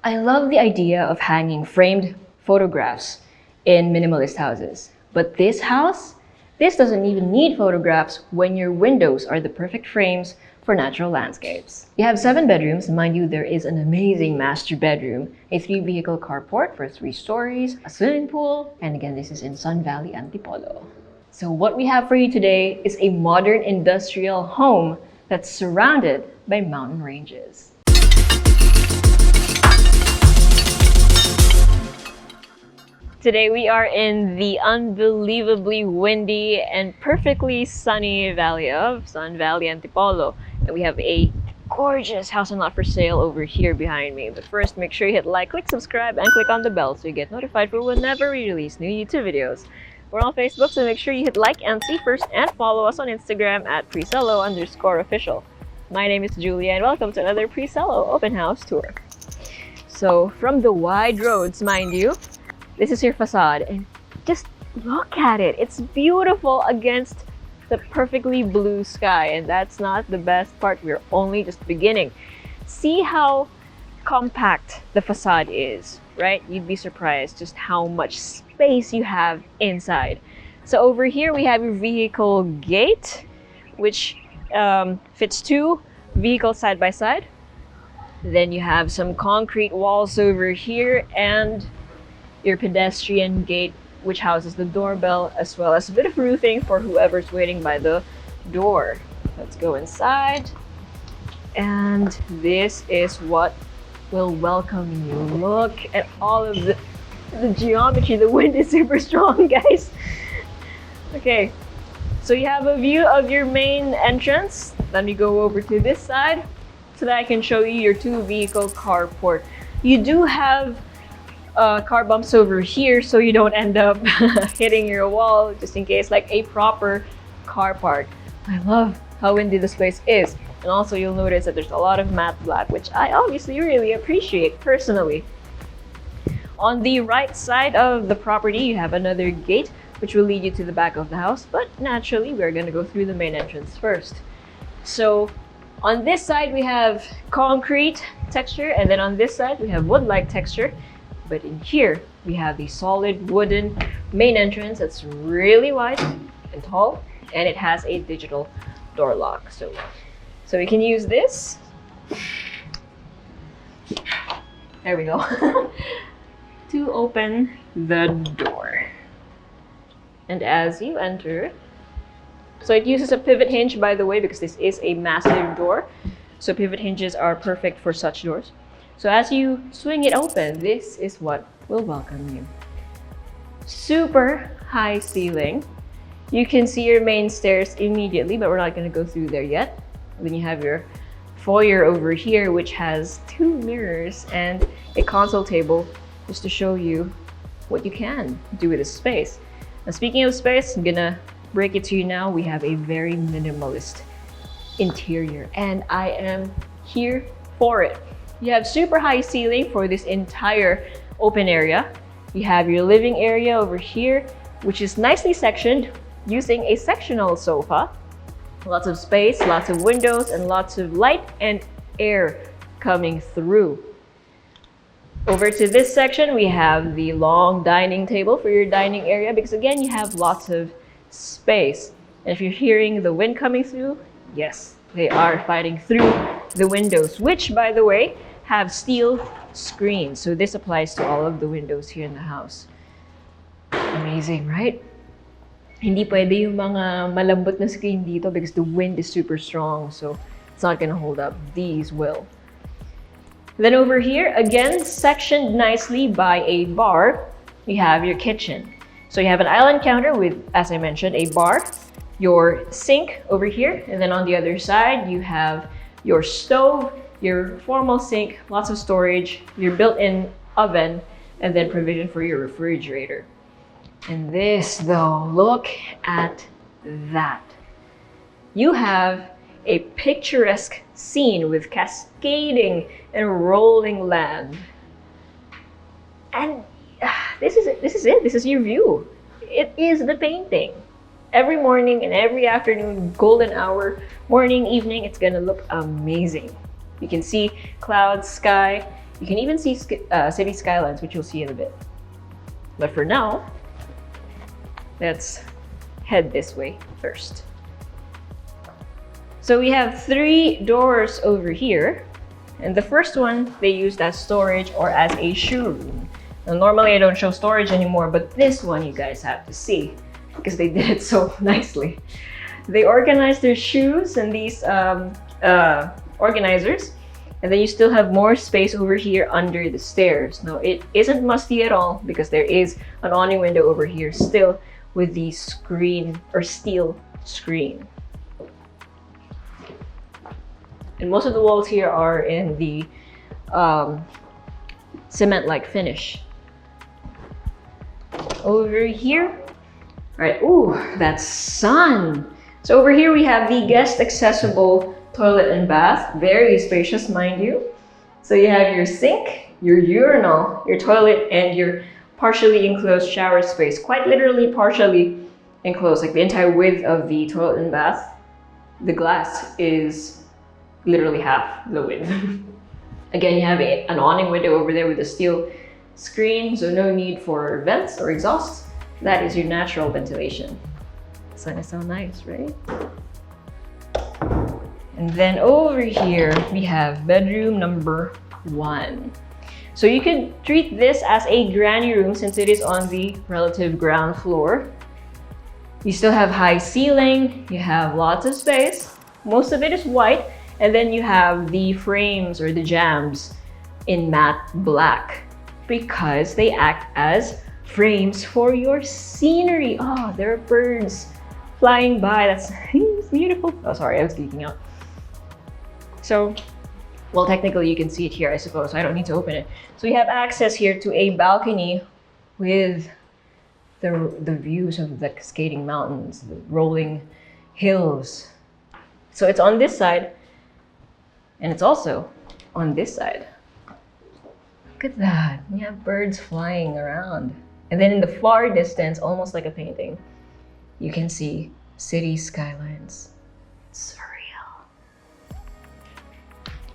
I love the idea of hanging framed photographs in minimalist houses. But this house, this doesn't even need photographs when your windows are the perfect frames for natural landscapes. You have 7 bedrooms. Mind you, there is an amazing master bedroom, a 3-vehicle carport for 3 stories, a swimming pool, and again, this is in Sun Valley, Antipolo. So what we have for you today is a modern industrial home that's surrounded by mountain ranges. Today we are in the unbelievably windy and perfectly sunny valley of Sun Valley, Antipolo. And we have a gorgeous house and lot for sale over here behind me. But first, make sure you hit like, click subscribe, and click on the bell so you get notified for whenever we release new YouTube videos. We're on Facebook, so make sure you hit like and see first, and follow us on Instagram at Presello_official. My name is Julia, and welcome to another Presello open house tour. So from the wide roads, mind you, this is your facade, and just look at it. It's beautiful against the perfectly blue sky, and that's not the best part. We're only just beginning. See how compact the facade is, right? You'd be surprised just how much space you have inside. So over here we have your vehicle gate, which fits 2 vehicles side by side. Then you have some concrete walls over here and your pedestrian gate, which houses the doorbell, as well as a bit of roofing for whoever's waiting by the door. Let's go inside. And this is what will welcome you. Look at all of the geometry. The wind is super strong, guys. Okay, so you have a view of your main entrance. Let me go over to this side so that I can show you your 2-vehicle carport. You do have car bumps over here so you don't end up hitting your wall, just in case, like a proper car park. I love how windy this place is. And also you'll notice that there's a lot of matte black, which I obviously really appreciate personally. On the right side of the property, you have another gate which will lead you to the back of the house, but naturally we're going to go through the main entrance first. So on this side we have concrete texture, and then on this side we have wood-like texture. But in here, we have the solid wooden main entrance that's really wide and tall, and it has a digital door lock. So we can use this. There we go. To open the door. And as you enter, so it uses a pivot hinge, by the way, because this is a massive door. So pivot hinges are perfect for such doors. So as you swing it open, this is what will welcome you. Super high ceiling. You can see your main stairs immediately, but we're not going to go through there yet. Then you have your foyer over here, which has 2 mirrors and a console table, just to show you what you can do with this space. Now, speaking of space, I'm gonna break it to you now. We have a very minimalist interior, and I am here for it. You have super high ceiling for this entire open area. You have your living area over here, which is nicely sectioned using a sectional sofa. Lots of space, lots of windows, and lots of light and air coming through. Over to this section, we have the long dining table for your dining area, because again, you have lots of space. And if you're hearing the wind coming through, yes, they are fighting through the windows, which, by the way, have steel screens. So this applies to all of the windows here in the house. Amazing, right? Hindi pwede yung mga malambot na screen dito because the wind is super strong, so it's not gonna hold up. These will. Then over here, again, sectioned nicely by a bar, you have your kitchen. So you have an island counter with, as I mentioned, a bar, your sink over here, and then on the other side, you have your stove, your formal sink, lots of storage, your built-in oven, and then provision for your refrigerator. And this, though, look at that. You have a picturesque scene with cascading and rolling land. And this is it. This is your view. It is the painting. Every morning and every afternoon, golden hour, morning, evening, it's gonna look amazing. You can see clouds, sky, You can even see city skylines, which you'll see in a bit. But for now, let's head this way first. So we have 3 doors over here. And the first one, they used as storage or as a shoe room. Now, normally I don't show storage anymore, but this one you guys have to see because they did it so nicely. They organized their shoes in these organizers, and then you still have more space over here under the stairs. Now, it isn't musty at all because there is an awning window over here still with the screen or steel screen. And most of the walls here are in the cement-like finish. Over here, all right, ooh, that's sun. So over here we have the guest accessible toilet and bath, very spacious, mind you. So you have your sink, your urinal, your toilet, and your partially enclosed shower space. Quite literally partially enclosed, like the entire width of the toilet and bath. The glass is literally half the width. Again, you have an awning window over there with a steel screen, so no need for vents or exhausts. That is your natural ventilation. It's gonna sound nice, right? And then over here, we have bedroom number 1. So you could treat this as a granny room since it is on the relative ground floor. You still have high ceiling, you have lots of space. Most of it is white, and then you have the frames or the jambs in matte black because they act as frames for your scenery. Oh, there are birds flying by. That's beautiful. Oh, sorry, I was geeking out. So, well, technically you can see it here, I suppose. So I don't need to open it. So we have access here to a balcony with the views of the cascading mountains, the rolling hills. So it's on this side, and it's also on this side. Look at that. We have birds flying around. And then in the far distance, almost like a painting, you can see city skylines. It's surreal.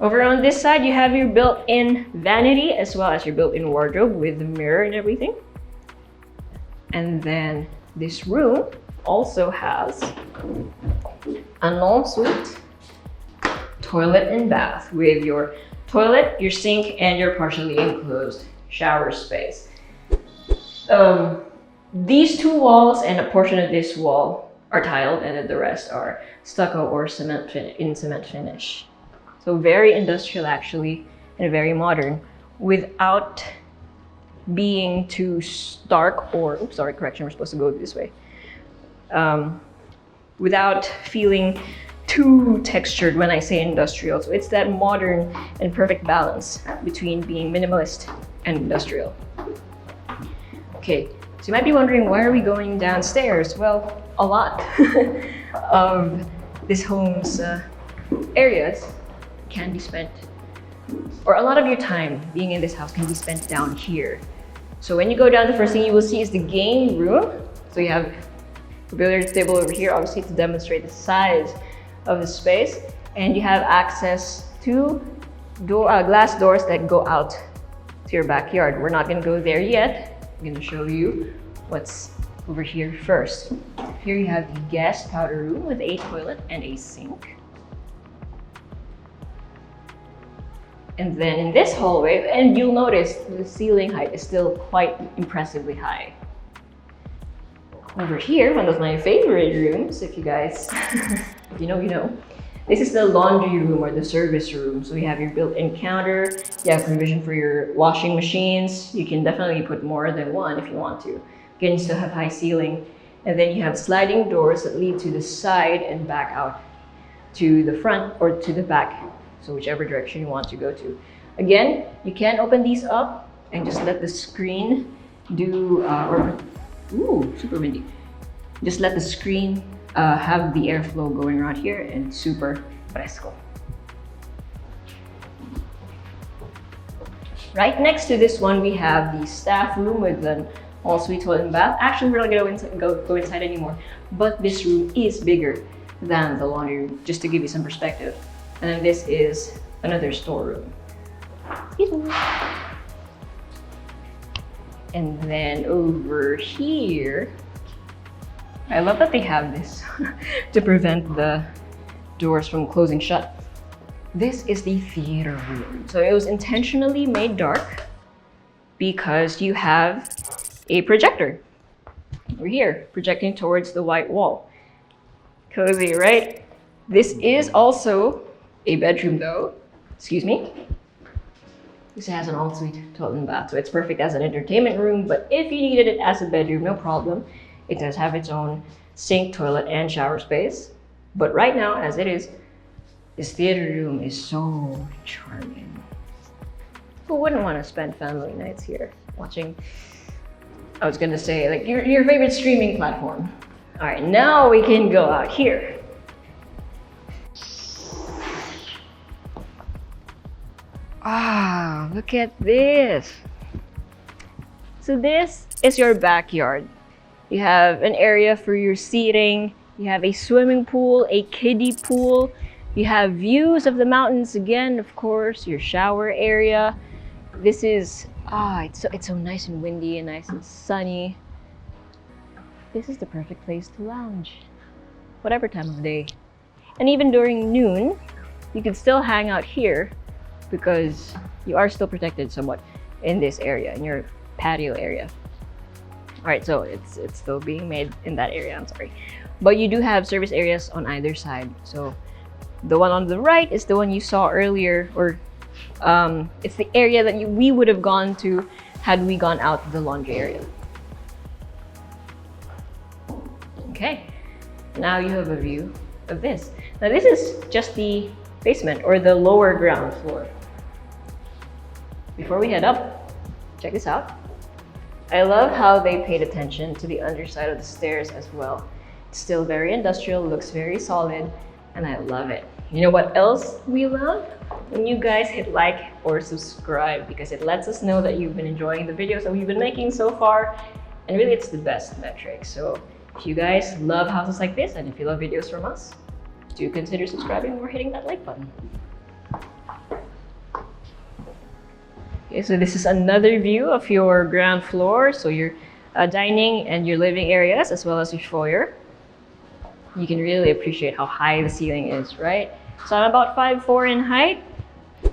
Over on this side, you have your built-in vanity as well as your built-in wardrobe with the mirror and everything. And then this room also has an ensuite toilet and bath with your toilet, your sink, and your partially enclosed shower space. These 2 walls and a portion of this wall are tiled, and then the rest are stucco or cement finish. So very industrial actually, and very modern, without being too stark or, oops, sorry, correction, we're supposed to go this way. Without feeling too textured when I say industrial. So it's that modern and perfect balance between being minimalist and industrial. Okay, so you might be wondering, why are we going downstairs? Well, a lot of this home's areas can be spent, or a lot of your time being in this house can be spent down here. So when you go down, the first thing you will see is the game room. So you have a billiards table over here, obviously to demonstrate the size of the space, and you have access to glass doors that go out to your backyard. We're not going to go there yet. I'm going to show you what's over here first. Here you have the guest powder room with a toilet and a sink. And then in this hallway, and you'll notice the ceiling height is still quite impressively high. Over here, one of my favorite rooms, if you guys, if you know, you know. This is the laundry room or the service room. So you have your built-in counter, you have provision for your washing machines. You can definitely put more than one if you want to. Again, you still have high ceiling. And then you have sliding doors that lead to the side and back out to the front or to the back. So whichever direction you want to go to. Again, you can open these up and just let the screen do, ooh, super windy. Just let the screen have the airflow going around here, and super fresco. Right next to this one, we have the staff room with an ensuite toilet and bath. Actually, we're not gonna go inside anymore, but this room is bigger than the laundry room, just to give you some perspective. And then this is another storeroom. And then over here, I love that they have this to prevent the doors from closing shut. This is the theater room. So it was intentionally made dark because you have a projector over here projecting towards the white wall. Cozy, right? This is also a bedroom though. Excuse me. This has an ensuite toilet and bath, so it's perfect as an entertainment room, but if you needed it as a bedroom, no problem. It does have its own sink, toilet, and shower space. But right now, as it is, this theater room is so charming. Who wouldn't want to spend family nights here watching, I was gonna say, like your favorite streaming platform. All right, now we can go out here. Ah, look at this. So this is your backyard. You have an area for your seating. You have a swimming pool, a kiddie pool. You have views of the mountains again, of course, your shower area. This is, it's so nice and windy and nice and sunny. This is the perfect place to lounge, whatever time of day. And even during noon, you can still hang out here because you are still protected somewhat in this area, in your patio area. All right, so it's still being made in that area, I'm sorry. But you do have service areas on either side. So the one on the right is the one you saw earlier, or it's the area that we would have gone to had we gone out the laundry area. Okay, now you have a view of this. Now this is just the basement or the lower ground floor. Before we head up, check this out. I love how they paid attention to the underside of the stairs as well. It's still very industrial, looks very solid, and I love it. You know what else we love? When you guys hit like or subscribe, because it lets us know that you've been enjoying the videos that we've been making so far, and really it's the best metric. So if you guys love houses like this, and if you love videos from us, do consider subscribing or hitting that like button. Okay, so this is another view of your ground floor. So your dining and your living areas, as well as your foyer. You can really appreciate how high the ceiling is, right? So I'm about 5'4" in height.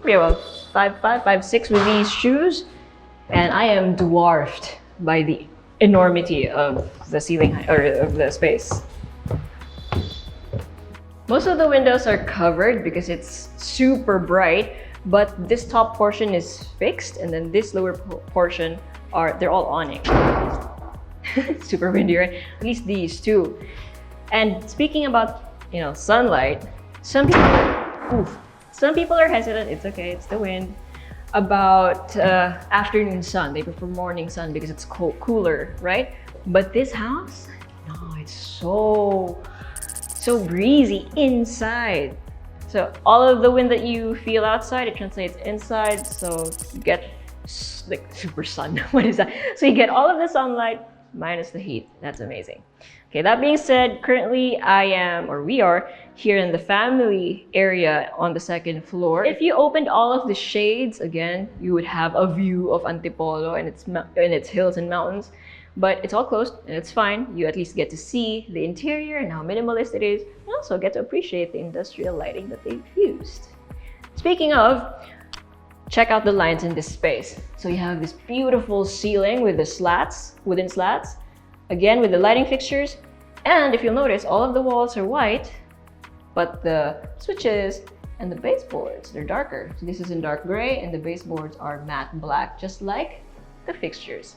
Pretty well 5'5", 5'6" with these shoes. And I am dwarfed by the enormity of the ceiling height, or of the space. Most of the windows are covered because it's super bright, but this top portion is fixed, and then this lower portion they're all awning. Super windy, right? At least these two. And speaking about, sunlight, some people are hesitant, it's okay, it's the wind, about afternoon sun. They prefer morning sun because it's cooler, right? But this house, no, it's so breezy inside. So all of the wind that you feel outside, it translates inside, so you get like super sun. What is that? So you get all of the sunlight minus the heat. That's amazing. Okay, that being said, currently we are here in the family area on the second floor. If you opened all of the shades, again, you would have a view of Antipolo and its hills and mountains. But it's all closed and it's fine. You at least get to see the interior and how minimalist it is, and also get to appreciate the industrial lighting that they've used. Speaking of, check out the lines in this space. So you have this beautiful ceiling with the slats, wooden slats, again with the lighting fixtures. And if you'll notice, all of the walls are white, but the switches and the baseboards, they're darker. So this is in dark gray and the baseboards are matte black, just like the fixtures.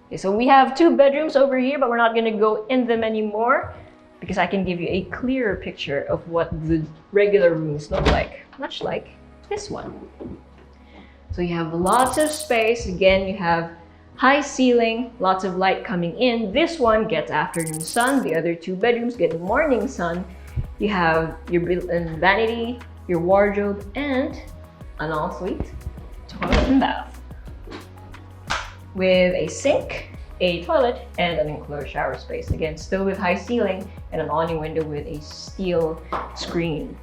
Okay, so we have 2 bedrooms over here, but we're not gonna go in them anymore because I can give you a clearer picture of what the regular rooms look like, much like this one. So you have lots of space. Again, you have high ceiling, lots of light coming in. This one gets afternoon sun. The other 2 bedrooms get morning sun. You have your built-in vanity, your wardrobe, and an ensuite toilet and bath with a sink, a toilet, and an enclosed shower space. Again, still with high ceiling and an awning window with a steel screen.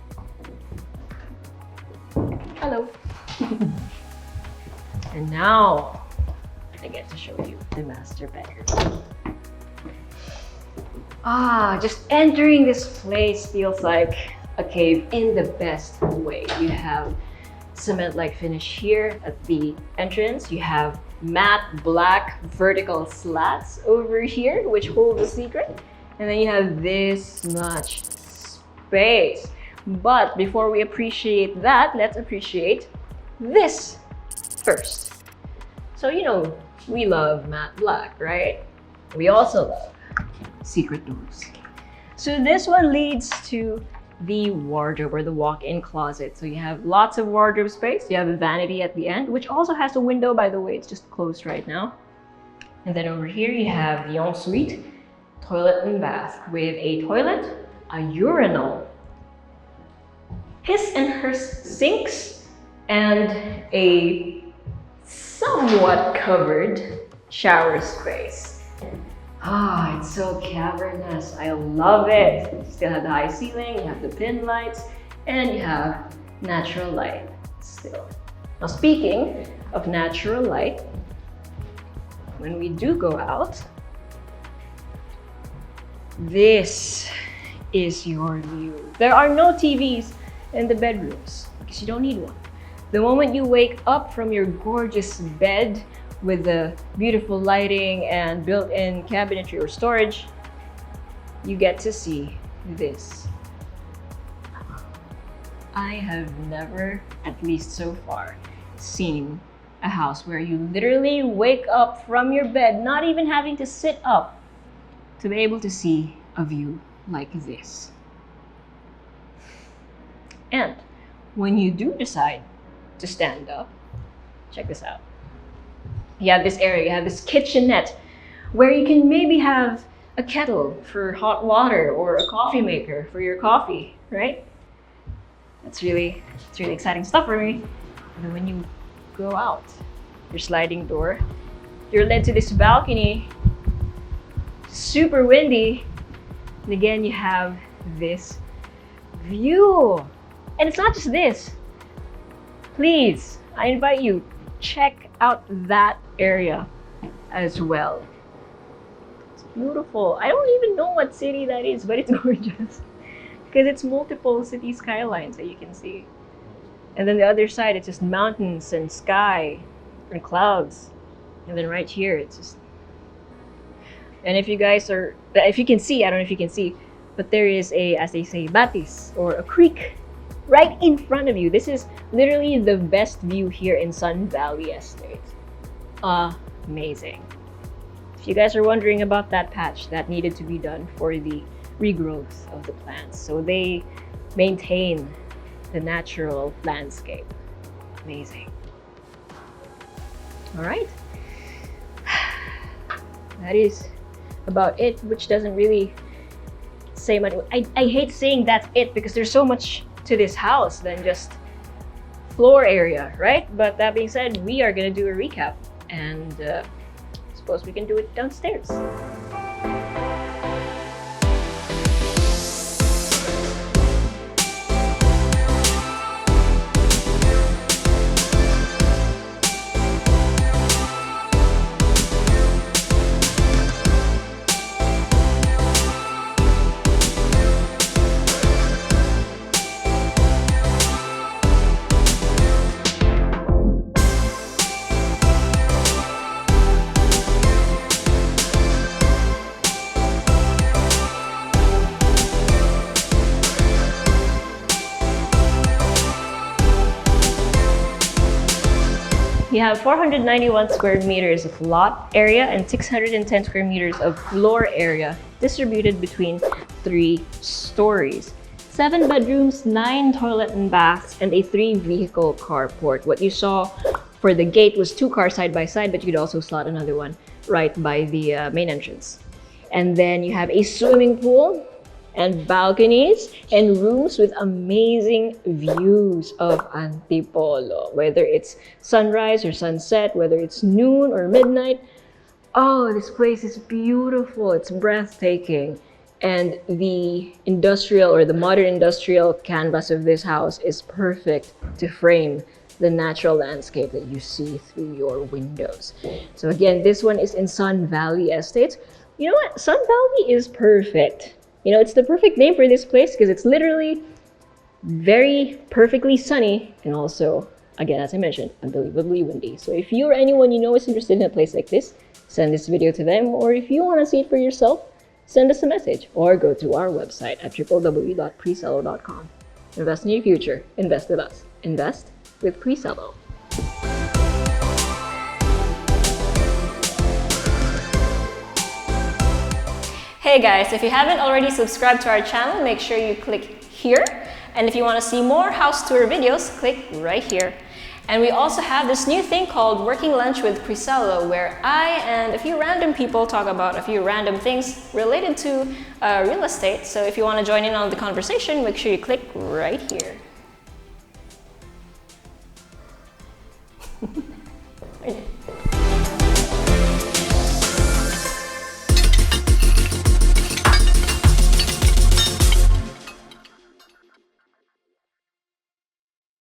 Hello. And now I get to show you the master bedroom. Just entering this place feels like a cave in the best way. You have cement-like finish here at the entrance. You have matte black vertical slats over here, which hold the secret. And then you have this much space. But before we appreciate that, let's appreciate this first. So, you know, we love matte black, right? We also love secret doors. So this one leads to the wardrobe or the walk-in closet. So you have lots of wardrobe space. You have a vanity at the end, which also has a window, by the way. It's just closed right now. And then over here you have the ensuite, toilet and bath with a toilet, a urinal, his and her sinks, and a somewhat covered shower space. It's so cavernous. I love it. You still have the high ceiling, you have the pin lights, and you have natural light still. Now, speaking of natural light, when we do go out, this is your view. There are no TVs in the bedrooms because you don't need one. The moment you wake up from your gorgeous bed with the beautiful lighting and built-in cabinetry or storage, you get to see this. I have never, at least so far, seen a house where you literally wake up from your bed, not even having to sit up, to be able to see a view like this. And when you do decide to stand up, check this out. You have this area, you have this kitchenette where you can maybe have a kettle for hot water or a coffee maker for your coffee, right? It's really exciting stuff for me. And then when you go out, your sliding door, you're led to this balcony, super windy. And again, you have this view. And it's not just this. Please, I invite you, check out that area as well. It's beautiful. I don't even know what city that is, but it's gorgeous because it's multiple city skylines that you can see. And then the other side, it's just mountains and sky and clouds. And then right here, it's just... And if you guys are, if you can see, I don't know if you can see, but there is a, as they say, batis or a creek right in front of you. This is literally the best view here in Sun Valley Estate. Amazing. If you guys are wondering about that patch, that needed to be done for the regrowth of the plants. So they maintain the natural landscape. Amazing. All right. That is about it, which doesn't really say much. I hate saying that's it because there's so much to this house than just floor area, right? But that being said, we are gonna do a recap, and suppose we can do it downstairs. You have 491 square meters of lot area and 610 square meters of floor area distributed between 3 stories. 7 bedrooms, 9 toilet and baths, and a 3-vehicle carport. What you saw for the gate was 2 cars side by side, but you could also slot another one right by the main entrance. And then you have a swimming pool and balconies and rooms with amazing views of Antipolo. Whether it's sunrise or sunset, whether it's noon or midnight. Oh, this place is beautiful. It's breathtaking. And the industrial or the modern industrial canvas of this house is perfect to frame the natural landscape that you see through your windows. So again, this one is in Sun Valley Estates. You know what? Sun Valley is perfect. You know, it's the perfect name for this place because it's literally very perfectly sunny and also, again, as I mentioned, unbelievably windy. So if you or anyone you know is interested in a place like this, send this video to them, or if you want to see it for yourself, send us a message or go to our website at www.presello.com. Invest in your future. Invest with us. Invest with Presello. Hey guys, if you haven't already subscribed to our channel, make sure you click here. And if you want to see more house tour videos, click right here. And we also have this new thing called Working Lunch with Presello, where I and a few random people talk about a few random things related to real estate. So if you want to join in on the conversation, make sure you click right here.